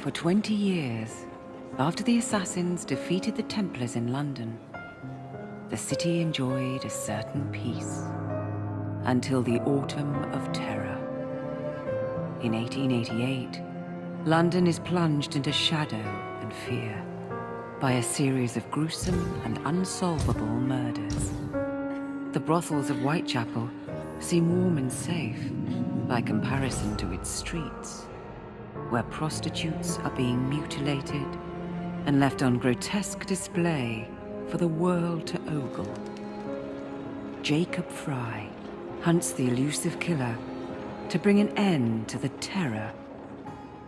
For 20 years, after the Assassins defeated the Templars in London, the city enjoyed a certain peace until the Autumn of Terror. In 1888, London is plunged into shadow and fear by a series of gruesome and unsolvable murders. The brothels of Whitechapel seem warm and safe by comparison to its streets, where prostitutes are being mutilated and left on grotesque display for the world to ogle. Jacob Fry hunts the elusive killer to bring an end to the terror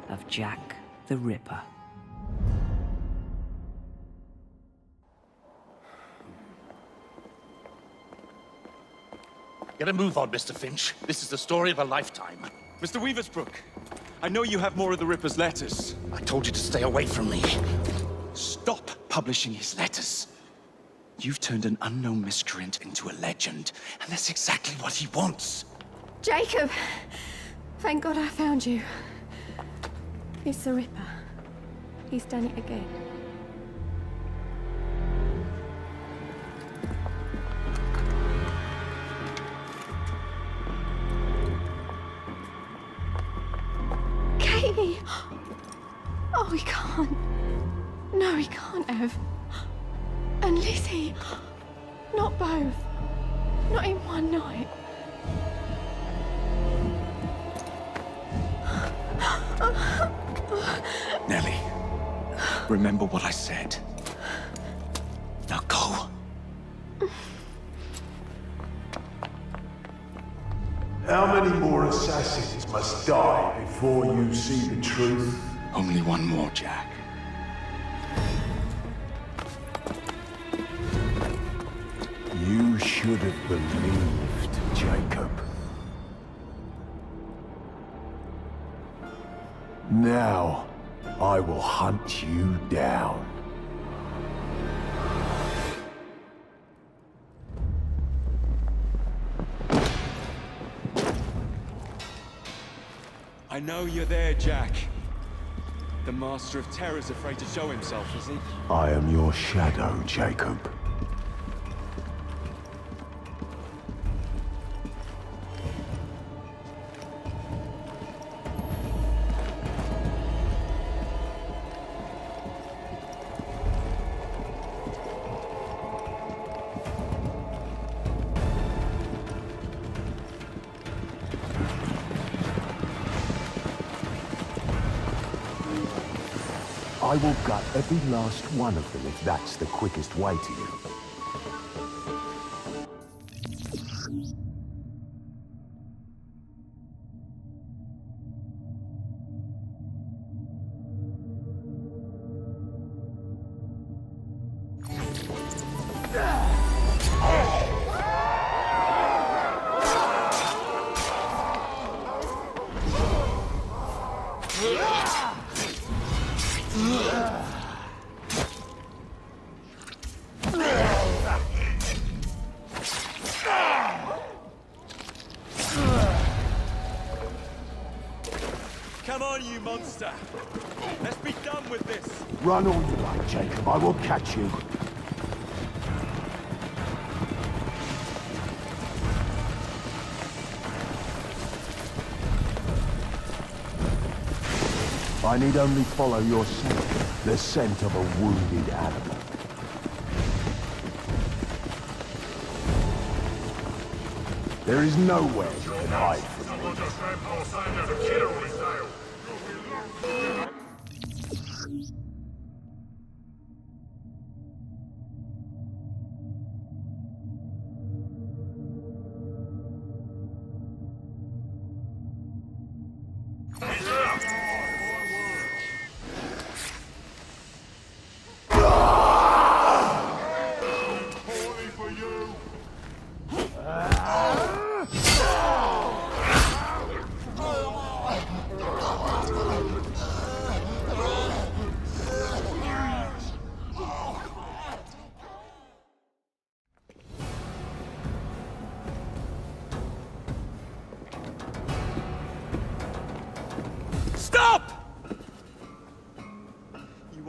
of Jack the Ripper. Get a move on, Mr. Finch. This is the story of a lifetime. Mr. Weaversbrook, I know you have more of the Ripper's letters. I told you to stay away from me. Stop publishing his letters. You've turned an unknown miscreant into a legend, and that's exactly what he wants. Jacob! Thank God I found you. It's the Ripper. He's done it again. Katie! Oh, he can't. No, he can't have. And Lizzie. Not both. Not in one night. Nellie, remember what I said. Now go. How many more assassins must die before you see the truth? Only one more, Jack. You should have believed, Jacob. Now, I will hunt you down. I know you're there, Jack. The Master of Terror's afraid to show himself, is he? I am your shadow, Jacob. I will gut every last one of them if that's the quickest way to you. Come on, you monster! Let's be done with this! Run all you like, Jacob. I will catch you. I need only follow your scent, the scent of a wounded animal. There is nowhere you can hide from me.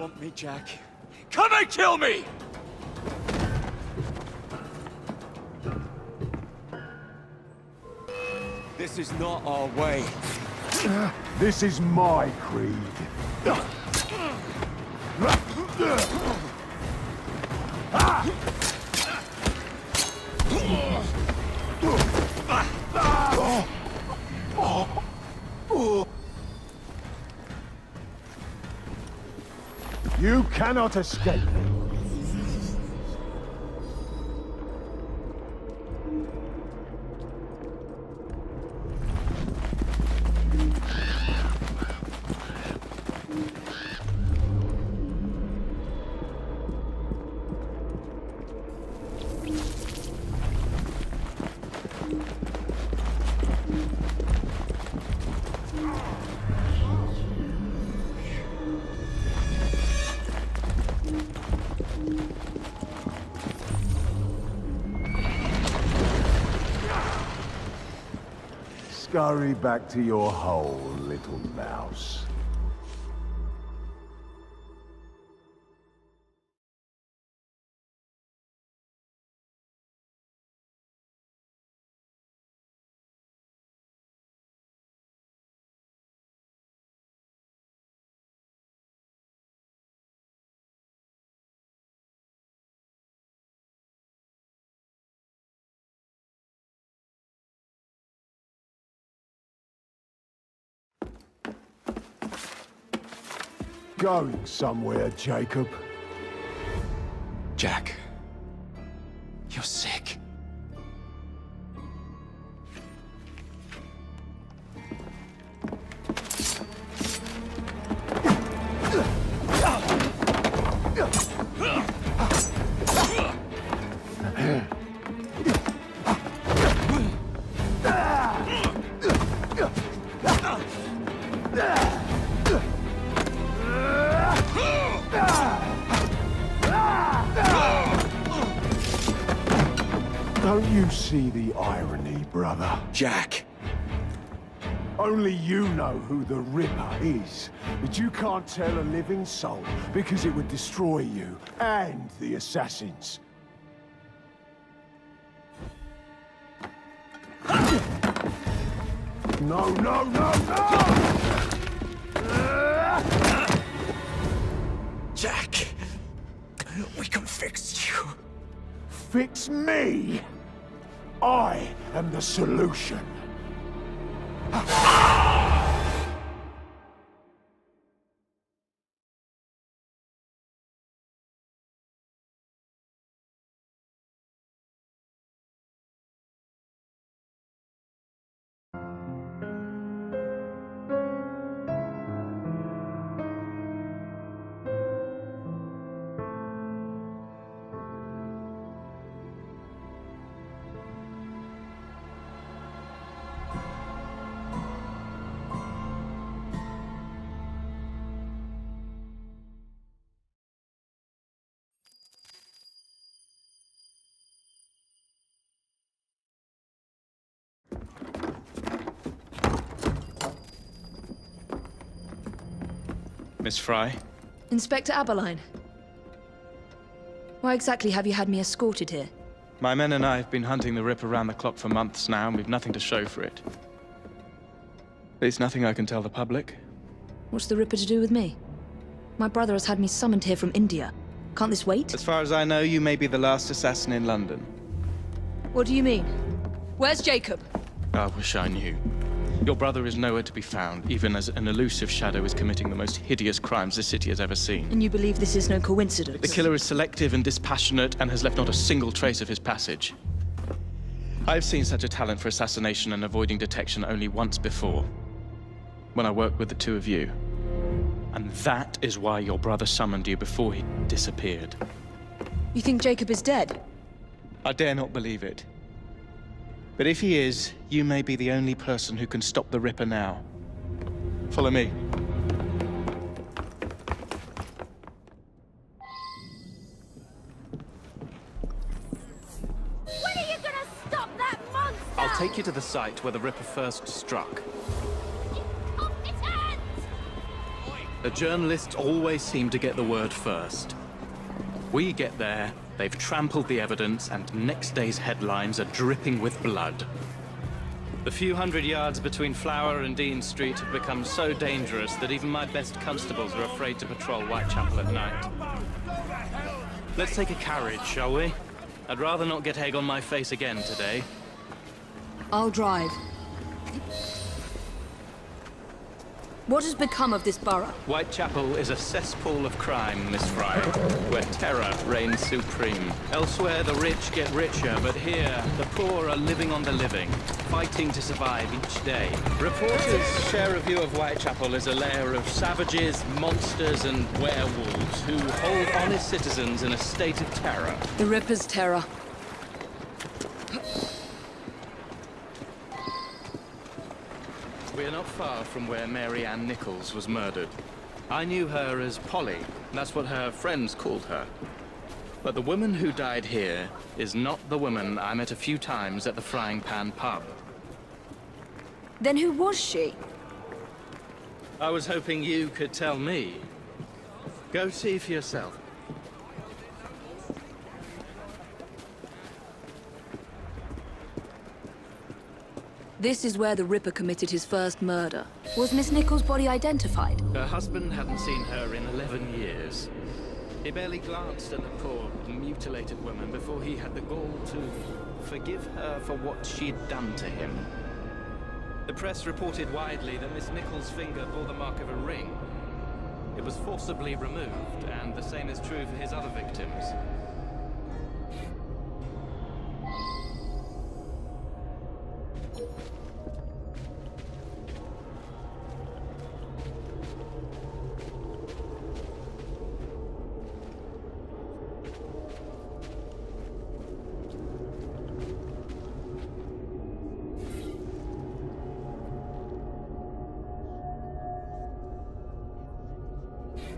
want me, Jack? Come and kill me! This is not our way. This is my creed. You cannot escape me. Scurry back to your hole, little mouse. Going somewhere, Jacob. Jack, you're sick. Don't you see the irony, brother? Jack. Only you know who the Ripper is, but you can't tell a living soul because it would destroy you and the Assassins. No, no, no, no! Jack, we can fix you. Fix me? I am the solution. Miss Fry? Inspector Aberline. Why exactly have you had me escorted here? My men and I have been hunting the Ripper around the clock for months now, and we've nothing to show for it. There's nothing I can tell the public. What's the Ripper to do with me? My brother has had me summoned here from India. Can't this wait? As far as I know, you may be the last assassin in London. What do you mean? Where's Jacob? I wish I knew. Your brother is nowhere to be found, even as an elusive shadow is committing the most hideous crimes this city has ever seen. And you believe this is no coincidence? The killer is selective and dispassionate and has left not a single trace of his passage. I've seen such a talent for assassination and avoiding detection only once before, when I worked with the two of you. And that is why your brother summoned you before he disappeared. You think Jacob is dead? I dare not believe it. But if he is, you may be the only person who can stop the Ripper now. Follow me. When are you gonna stop that monster? I'll take you to the site where the Ripper first struck. Off his hands! Oi! The journalists always seem to get the word first. We get there, they've trampled the evidence, and next day's headlines are dripping with blood. The few hundred yards between Flower and Dean Street have become so dangerous that even my best constables are afraid to patrol Whitechapel at night. Let's take a carriage, shall we? I'd rather not get egg on my face again today. I'll drive. What has become of this borough? Whitechapel is a cesspool of crime, Miss Fry, where terror reigns supreme. Elsewhere, the rich get richer, but here, the poor are living on the living, fighting to survive each day. Reporters share a view of Whitechapel as a lair of savages, monsters, and werewolves who hold honest citizens in a state of terror. The Ripper's terror. We're not far from where Mary Ann Nichols was murdered. I knew her as Polly. That's what her friends called her. But the woman who died here is not the woman I met a few times at the Frying Pan pub. Then who was she? I was hoping you could tell me. Go see for yourself. This is where the Ripper committed his first murder. Was Miss Nichols' body identified? Her husband hadn't seen her in 11 years. He barely glanced at the poor, mutilated woman before he had the gall to forgive her for what she'd done to him. The press reported widely that Miss Nichols' finger bore the mark of a ring. It was forcibly removed, and the same is true for his other victims.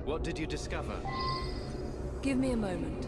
What did you discover? Give me a moment.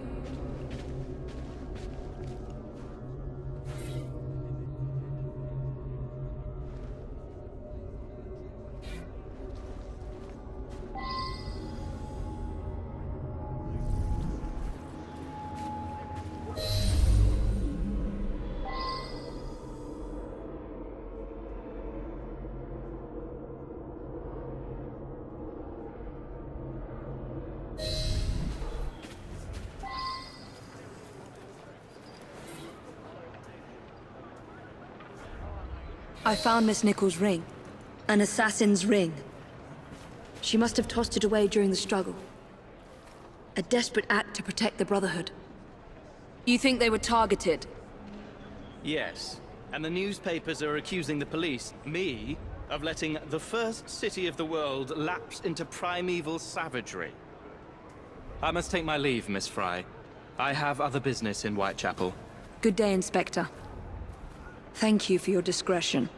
I found Miss Nichols' ring. An assassin's ring. She must have tossed it away during the struggle. A desperate act to protect the Brotherhood. You think they were targeted? Yes. And the newspapers are accusing the police, me, of letting the first city of the world lapse into primeval savagery. I must take my leave, Miss Fry. I have other business in Whitechapel. Good day, Inspector. Thank you for your discretion.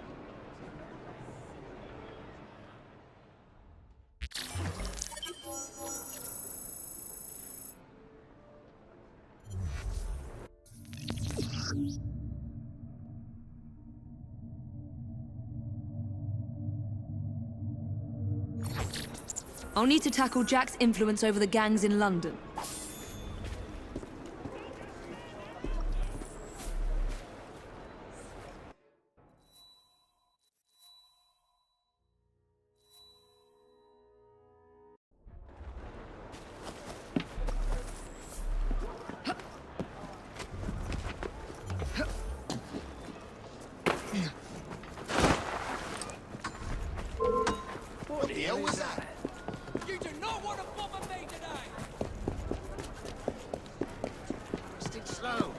I'll need to tackle Jack's influence over the gangs in London. What the hell was that? You do not want to bother me today! Stick slow.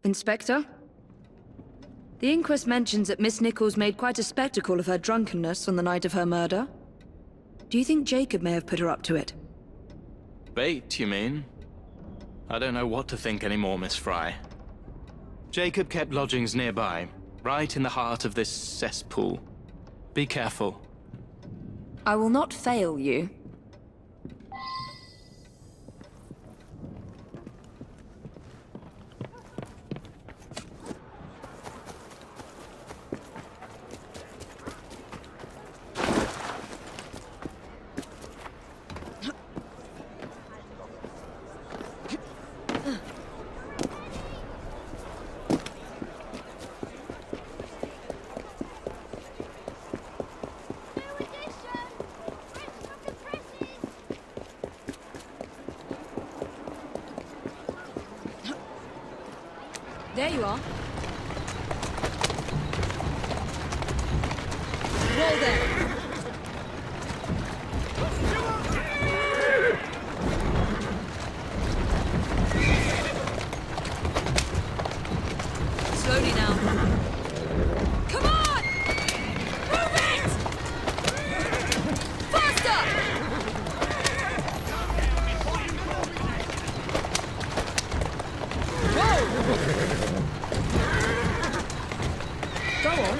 Inspector? The inquest mentions that Miss Nichols made quite a spectacle of her drunkenness on the night of her murder. Do you think Jacob may have put her up to it? Bait, you mean? I don't know what to think anymore, Miss Fry. Jacob kept lodgings nearby, right in the heart of this cesspool. Be careful. I will not fail you. There you are. Roll there. Slowly now. Come on! Move it! Faster! Go on.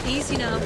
Easy now.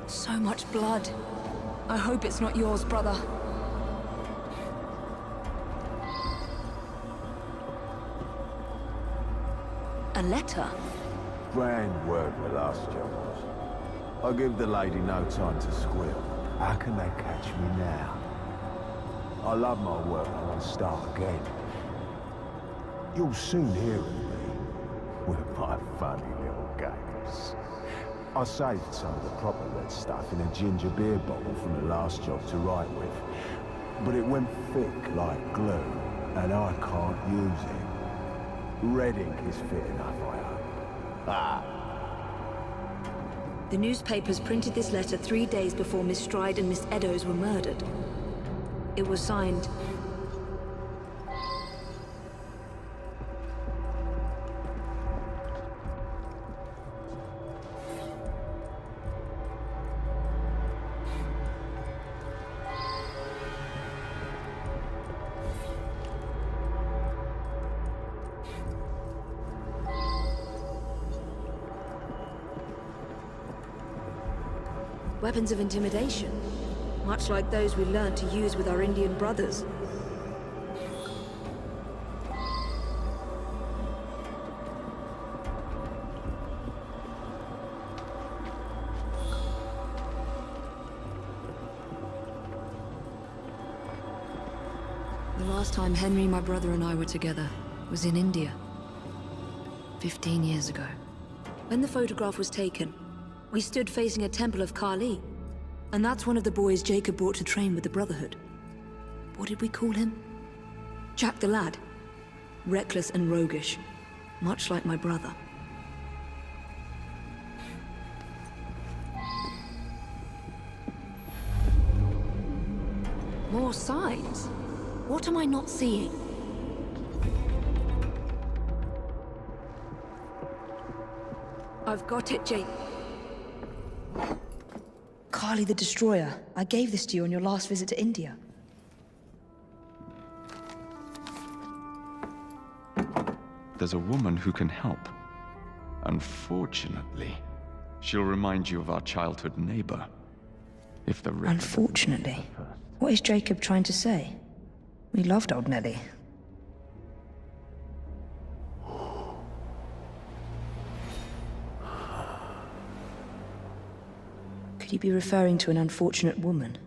So much blood. I hope it's not yours, brother. A letter? Grand word the last job was. I give the lady no time to squeal. How can they catch me now? I love my work and I'll start again. You'll soon hear of me with my funny little games. I saved some of the proper red stuff in a ginger beer bottle from the last job to write with. But it went thick like glue, and I can't use it. Red ink is fit enough, I hope. Ah. The newspapers printed this letter 3 days before Miss Stride and Miss Eddowes were murdered. It was signed... weapons of intimidation, much like those we learned to use with our Indian brothers. The last time Henry, my brother, and I were together was in India, 15 years ago. When the photograph was taken, we stood facing a temple of Kali, and that's one of the boys Jacob brought to train with the Brotherhood. What did we call him? Jack the Lad. Reckless and roguish, much like my brother. More signs? What am I not seeing? I've got it, Jake. Carly the Destroyer. I gave this to you on your last visit to India. There's a woman who can help. Unfortunately, she'll remind you of our childhood neighbor. If the Ripper... Unfortunately. What is Jacob trying to say? We loved old Nellie. Could he be referring to an unfortunate woman?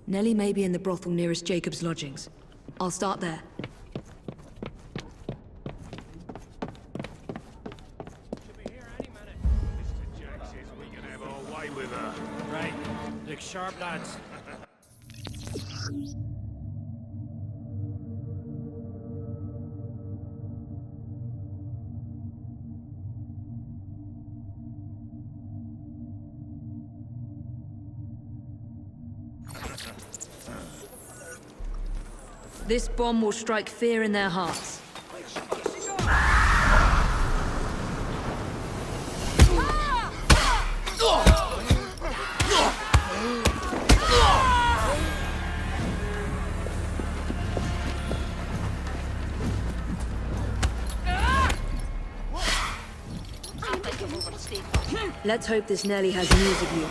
Nellie may be in the brothel nearest Jacob's lodgings. I'll start there. Right. Look sharp, lads. This bomb will strike fear in their hearts. Let's hope this Nellie has news of you,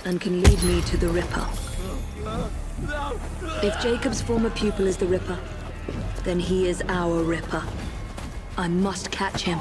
and can lead me to the Ripper. If Jacob's former pupil is the Ripper, then he is our Ripper. I must catch him.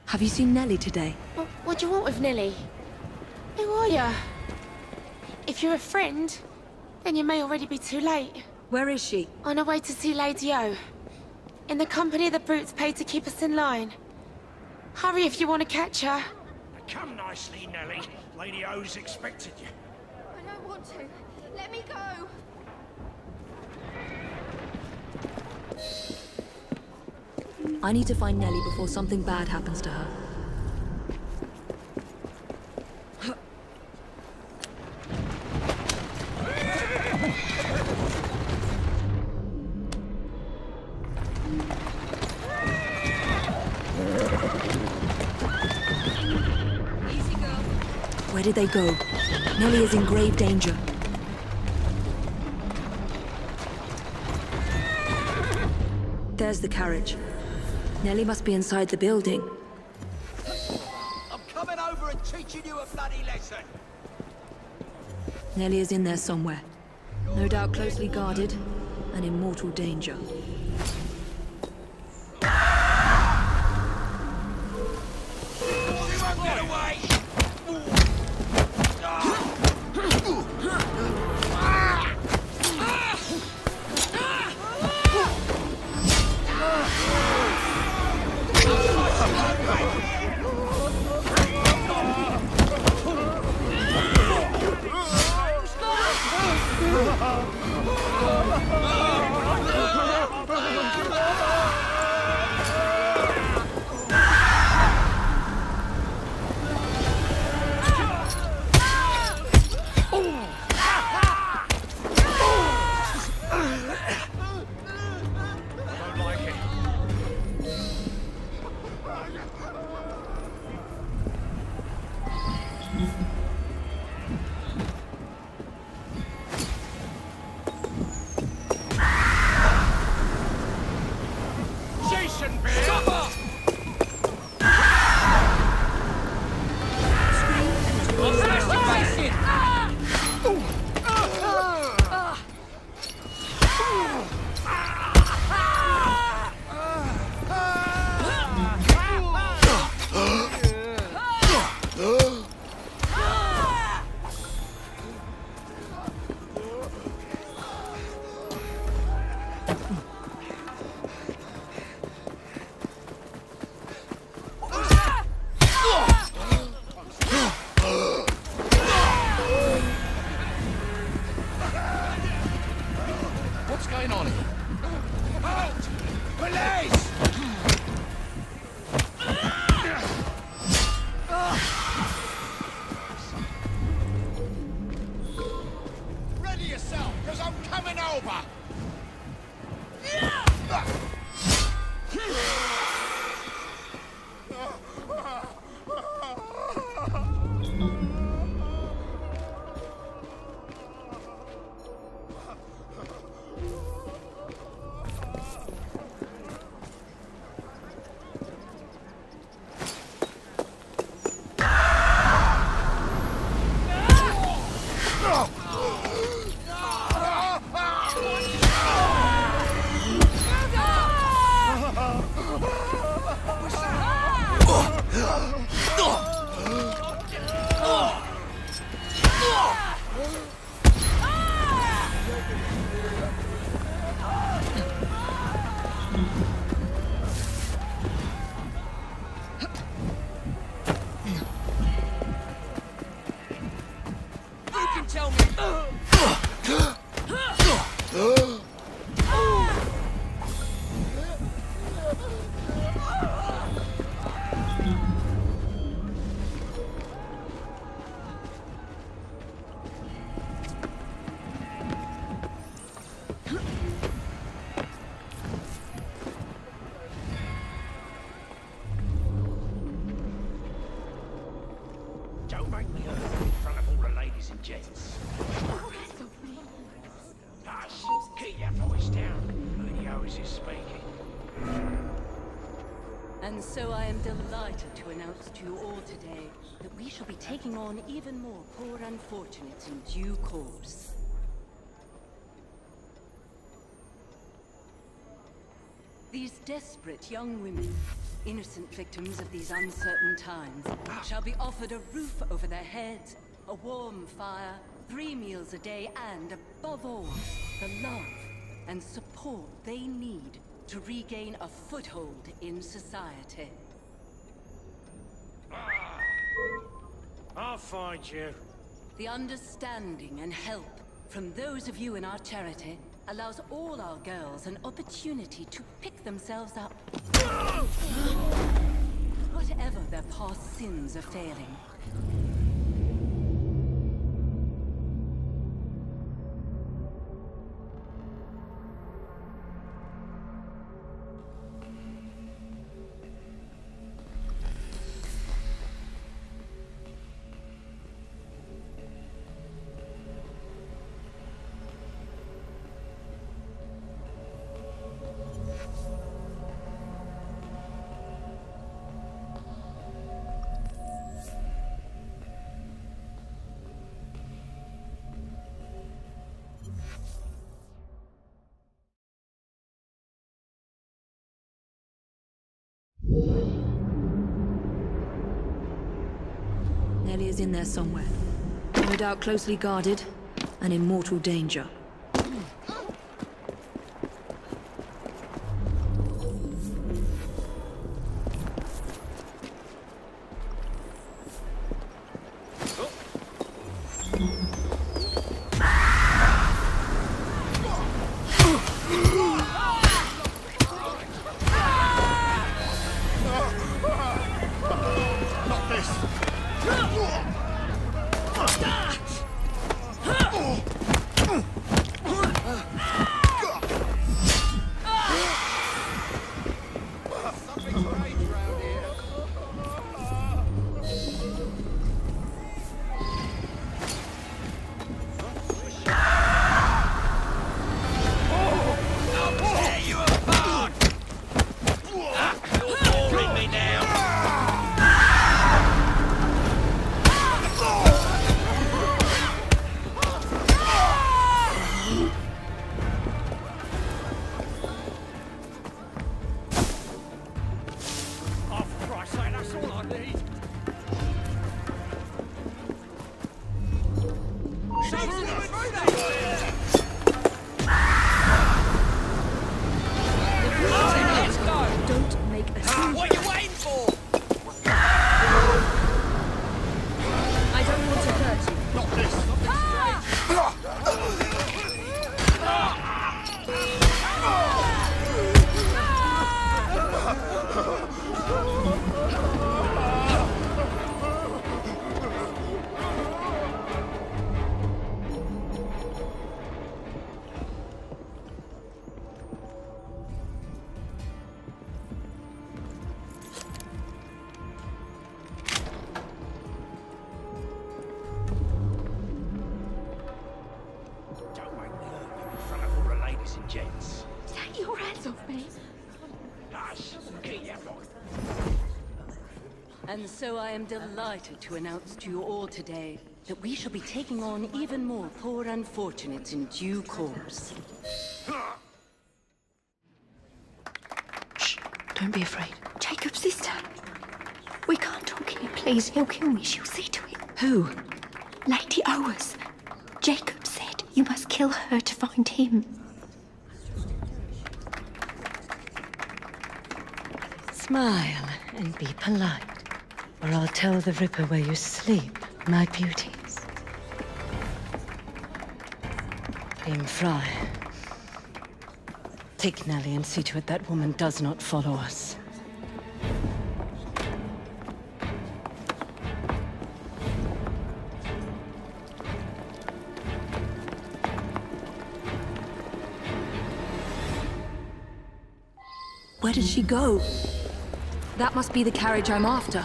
Have you seen Nellie today? What do you want with Nellie? Who are you? If you're a friend, then you may already be too late. Where is she? On her way to see Lady O. In the company of the brutes paid to keep us in line. Hurry if you want to catch her. Come nicely, Nellie. Lady O's expected you. I don't want to. Let me go. I need to find Nellie before something bad happens to her. Where did they go? Nellie is in grave danger. There's the carriage. Nellie must be inside the building. I'm coming over and teaching you a bloody lesson. Nellie is in there somewhere. No doubt closely guarded and in mortal danger. She won't get away! make me hurt in front of all the ladies and gents. Hush! Keep your voice down. Lady Owens is speaking. And so I am delighted to announce to you all today that we shall be taking on even more poor unfortunates in due course. These desperate young women, innocent victims of these uncertain times, shall be offered a roof over their heads, a warm fire, 3 meals a day, and above all, the love and support they need to regain a foothold in society. I'll find you. The understanding and help from those of you in our charity allows all our girls an opportunity to pick themselves up. Whatever their past sins are failing. Nellie is in there somewhere. No doubt closely guarded and in mortal danger. Gents. Take your hands off me. Hush! Keep your voice. And so I am delighted to announce to you all today that we shall be taking on even more poor unfortunates in due course. Shh, don't be afraid. Jacob's sister. We can't talk here, please. He'll kill me. She'll see to it. Who? Lady Owers. Jacob said you must kill her to find him. Smile and be polite, or I'll tell the Ripper where you sleep, my beauties. Aim Fry. Take Nellie and see to it that woman does not follow us. Where did she go? That must be the carriage I'm after.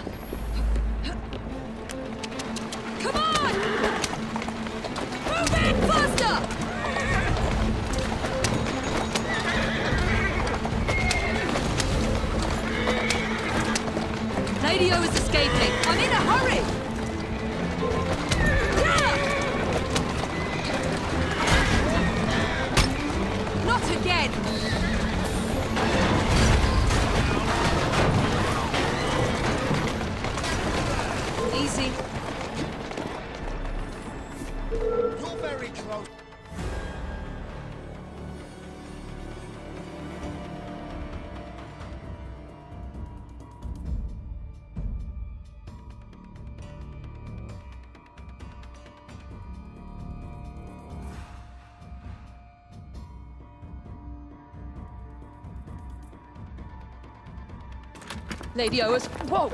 Lady O is escaping. I'm in a hurry! Not again! Easy. You're very close. Lady Oas. Whoa!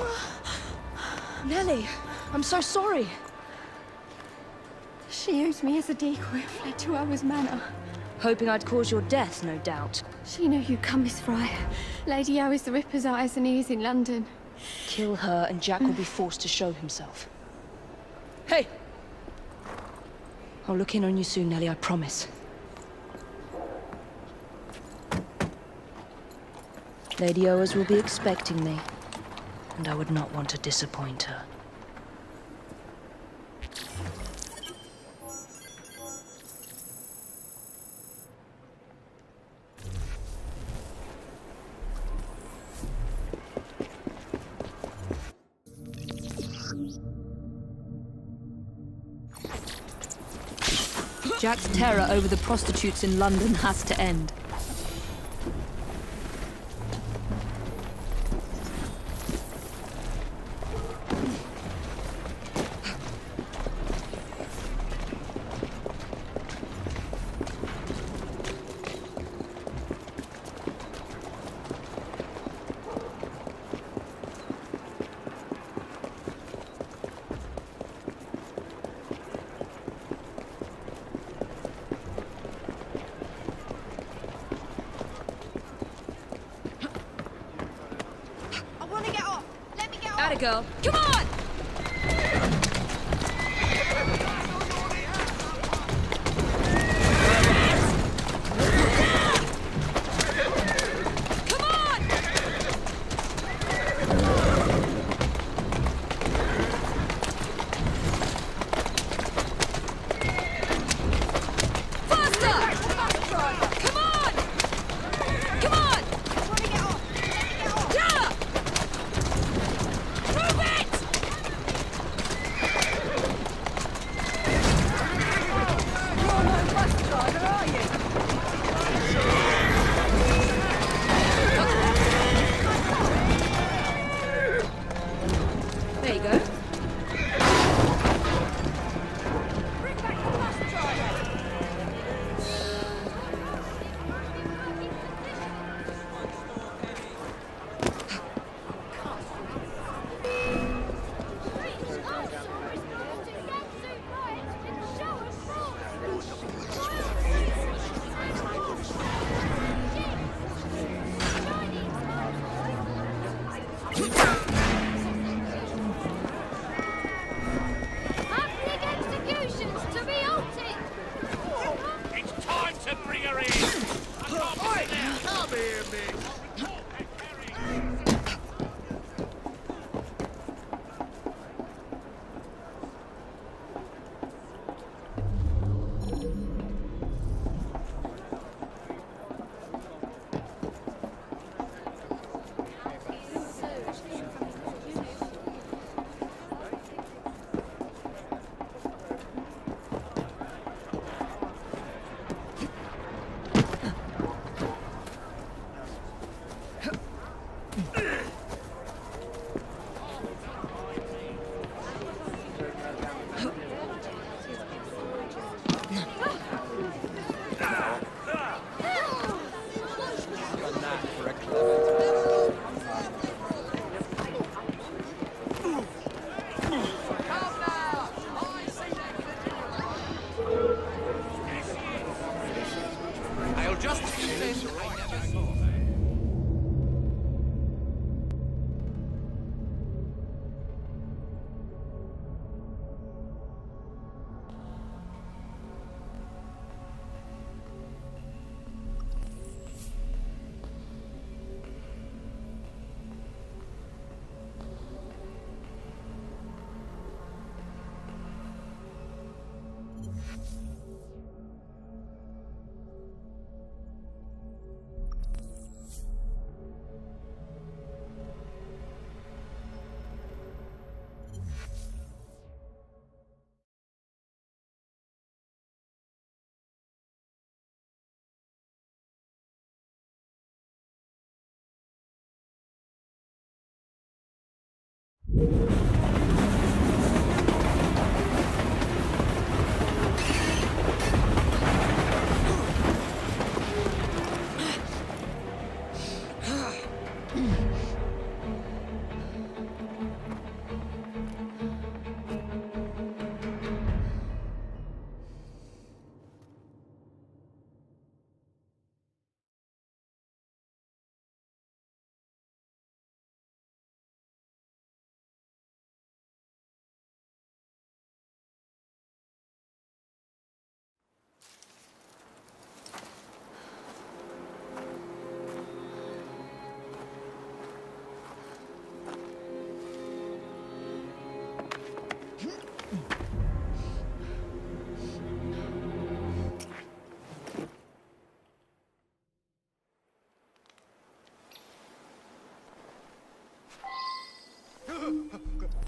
Nellie, I'm so sorry. She used me as a decoy and fled to Owa's manor. Hoping I'd cause your death, no doubt. She knew you'd come, Miss Fry. Lady O is the Ripper's eyes and ears in London. Kill her and Jack will be forced to show himself. Hey! I'll look in on you soon, Nellie, I promise. Lady Oas will be expecting me, and I would not want to disappoint her. Jack's terror over the prostitutes in London has to end. Atta girl. Come on! Come on! Faster! Come on! Come on! Yeah! Move it! You're no bus driver, are you?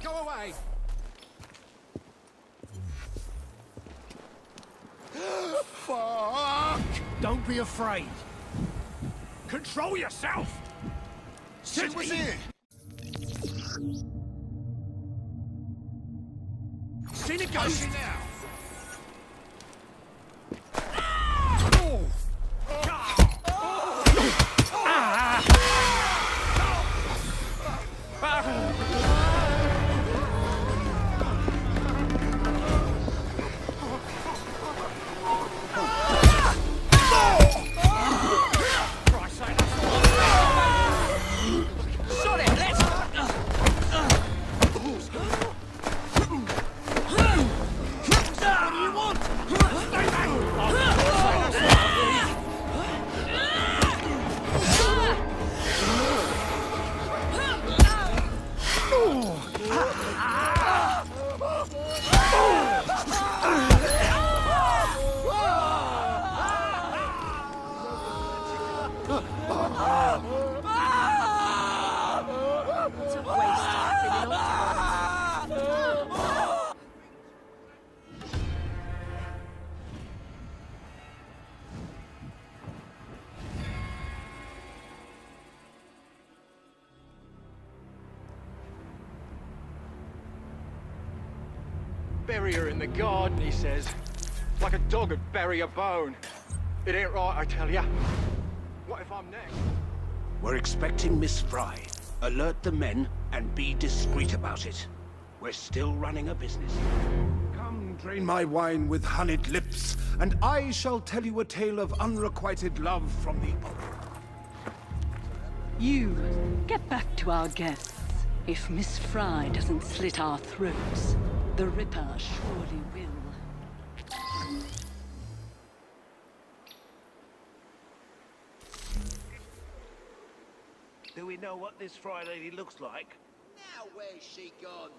Go away! Fuck! Don't be afraid. Control yourself! She was here! Seen a ghost? Now! Bury her in the garden, he says. Like a dog would bury a bone. It ain't right, I tell ya. What if I'm next? We're expecting Miss Fry. Alert the men and be discreet about it. We're still running a business. Come, drain my wine with honeyed lips, and I shall tell you a tale of unrequited love from the... You, get back to our guests. If Miss Fry doesn't slit our throats, the Ripper surely will. Do we know what this Fry lady looks like? Now where's she gone?